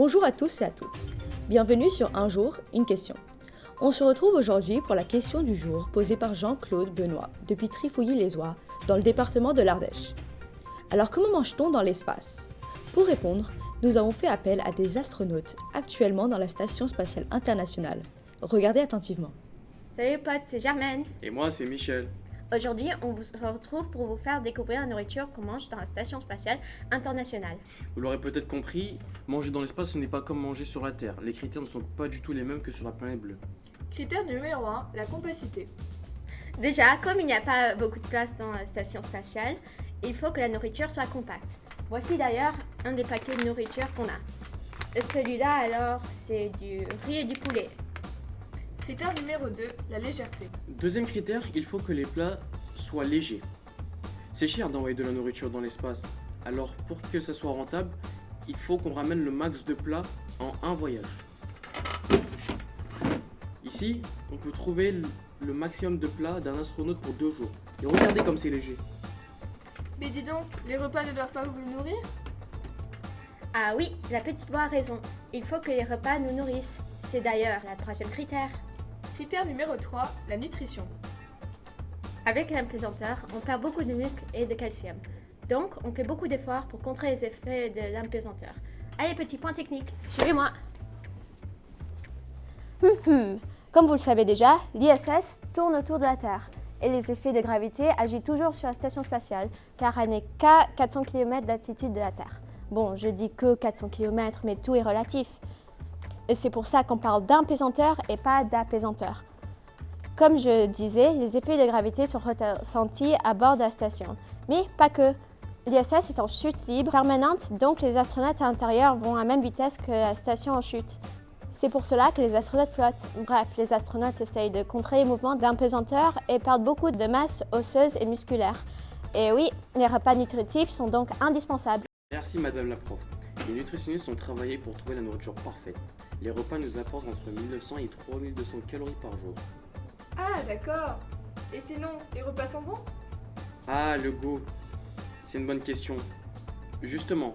Bonjour à tous et à toutes. Bienvenue sur Un jour, une question. On se retrouve aujourd'hui pour la question du jour posée par Jean-Claude Benoît depuis Trifouilly-les-Oies, dans le département de l'Ardèche. Alors comment mange-t-on dans l'espace ? Pour répondre, nous avons fait appel à des astronautes actuellement dans la Station spatiale internationale. Regardez attentivement. Salut potes, c'est Germaine. Et moi, c'est Michel. Aujourd'hui, on vous retrouve pour vous faire découvrir la nourriture qu'on mange dans la Station spatiale internationale. Vous l'aurez peut-être compris, manger dans l'espace, ce n'est pas comme manger sur la Terre. Les critères ne sont pas du tout les mêmes que sur la planète bleue. Critère numéro 1, la compacité. Déjà, comme il n'y a pas beaucoup de place dans la Station spatiale, il faut que la nourriture soit compacte. Voici d'ailleurs un des paquets de nourriture qu'on a. Celui-là alors, c'est du riz et du poulet. Critère numéro 2, la légèreté. Deuxième critère, il faut que les plats soient légers. C'est cher d'envoyer de la nourriture dans l'espace. Alors pour que ça soit rentable, il faut qu'on ramène le max de plats en un voyage. Ici, on peut trouver le maximum de plats d'un astronaute pour 2 jours. Et regardez comme c'est léger. Mais dis donc, les repas ne doivent pas vous nourrir ? Ah oui, la petite voix a raison. Il faut que les repas nous nourrissent. C'est d'ailleurs la troisième critère. Critère numéro 3, la nutrition. Avec l'apesanteur, on perd beaucoup de muscles et de calcium. Donc, on fait beaucoup d'efforts pour contrer les effets de l'apesanteur. Allez, petit point technique, suivez-moi. Comme vous le savez déjà, l'ISS tourne autour de la Terre. Et les effets de gravité agissent toujours sur la station spatiale, car elle n'est qu'à 400 km d'altitude de la Terre. Bon, je dis que 400 km, mais tout est relatif. Et c'est pour ça qu'on parle d'apesanteur et pas d'apaisanteur. Comme je disais, les effets de gravité sont ressentis à bord de la station. Mais pas que. L'ISS est en chute libre permanente, donc les astronautes à l'intérieur vont à la même vitesse que la station en chute. C'est pour cela que les astronautes flottent. Bref, les astronautes essayent de contrer les mouvements d'apesanteur et perdent beaucoup de masse osseuse et musculaire. Et oui, les repas nutritifs sont donc indispensables. Merci Madame la prof. Les nutritionnistes ont travaillé pour trouver la nourriture parfaite. Les repas nous apportent entre 1900 et 3200 calories par jour. Ah, d'accord. Et sinon, les repas sont bons ? Ah, le goût. C'est une bonne question. Justement,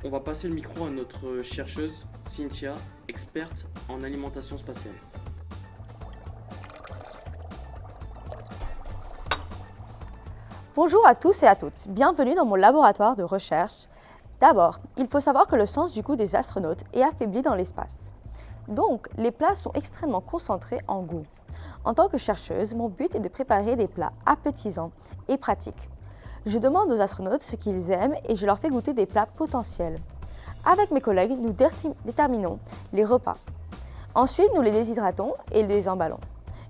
on va passer le micro à notre chercheuse, Cynthia, experte en alimentation spatiale. Bonjour à tous et à toutes. Bienvenue dans mon laboratoire de recherche. D'abord, il faut savoir que le sens du goût des astronautes est affaibli dans l'espace. Donc, les plats sont extrêmement concentrés en goût. En tant que chercheuse, mon but est de préparer des plats appétissants et pratiques. Je demande aux astronautes ce qu'ils aiment et je leur fais goûter des plats potentiels. Avec mes collègues, nous déterminons les repas. Ensuite, nous les déshydratons et les emballons.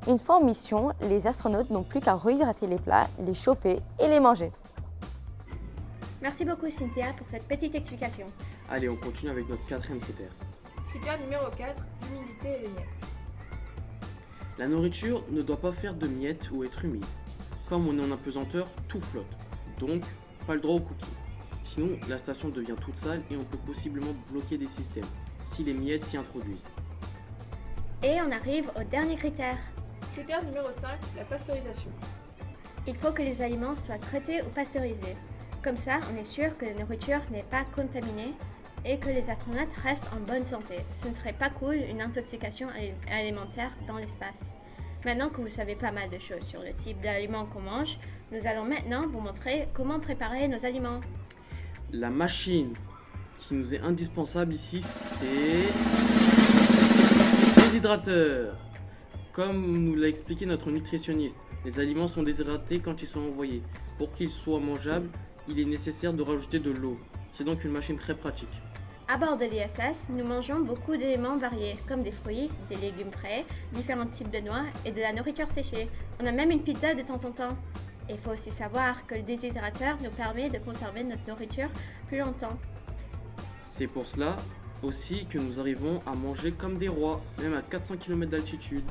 Une fois en mission, les astronautes n'ont plus qu'à rehydrater les plats, les chauffer et les manger. Merci beaucoup Cynthia pour cette petite explication. Allez, on continue avec notre 4e critère. Critère numéro 4, l'humidité et les miettes. La nourriture ne doit pas faire de miettes ou être humide. Comme on est en apesanteur, tout flotte. Donc, pas le droit aux cookies. Sinon, la station devient toute sale et on peut possiblement bloquer des systèmes si les miettes s'y introduisent. Et on arrive au dernier critère. Critère numéro 5, la pasteurisation. Il faut que les aliments soient traités ou pasteurisés. Comme ça, on est sûr que la nourriture n'est pas contaminée et que les astronautes restent en bonne santé. Ce ne serait pas cool une intoxication alimentaire dans l'espace. Maintenant que vous savez pas mal de choses sur le type d'aliments qu'on mange, nous allons maintenant vous montrer comment préparer nos aliments. La machine qui nous est indispensable ici, c'est déshydrateur. Comme nous l'a expliqué notre nutritionniste, les aliments sont déshydratés quand ils sont envoyés. Pour qu'ils soient mangeables, il est nécessaire de rajouter de l'eau. C'est donc une machine très pratique. À bord de l'ISS, nous mangeons beaucoup d'éléments variés, comme des fruits, des légumes frais, différents types de noix et de la nourriture séchée. On a même une pizza de temps en temps. Il faut aussi savoir que le déshydrateur nous permet de conserver notre nourriture plus longtemps. C'est pour cela aussi que nous arrivons à manger comme des rois, même à 400 km d'altitude.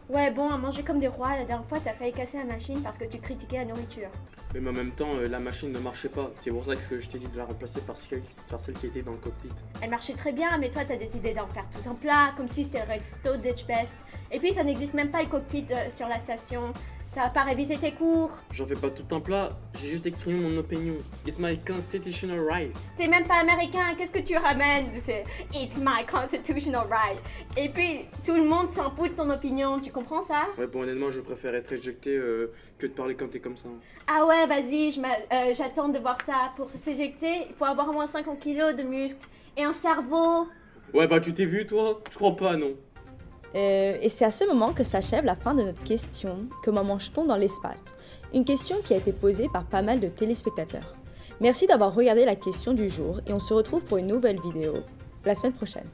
Ouais, bon, à manger comme des rois, la dernière fois, t'as failli casser la machine parce que tu critiquais la nourriture. Mais en même temps, la machine ne marchait pas. C'est pour ça que je t'ai dit de la remplacer par celle qui était dans le cockpit. Elle marchait très bien, mais toi, t'as décidé d'en faire tout un plat, comme si c'était le resto Ditch Best. Et puis, ça n'existe même pas le cockpit sur la station. T'as pas révisé tes cours. J'en fais pas tout un plat, j'ai juste exprimé mon opinion. It's my constitutional right. T'es même pas américain, qu'est-ce que tu ramènes? C'est It's my constitutional right. Et puis, tout le monde s'en fout de ton opinion, tu comprends ça? Ouais, bon, honnêtement, je préfère être éjecté que de parler quand t'es comme ça. Ah ouais, vas-y, j'attends de voir ça. Pour s'éjecter, il faut avoir au moins 50 kilos de muscles et un cerveau. Ouais, bah tu t'es vu, toi? Je crois pas, non. Et c'est à ce moment que s'achève la fin de notre question « Comment mange-t-on dans l'espace ?» Une question qui a été posée par pas mal de téléspectateurs. Merci d'avoir regardé la question du jour et on se retrouve pour une nouvelle vidéo la semaine prochaine.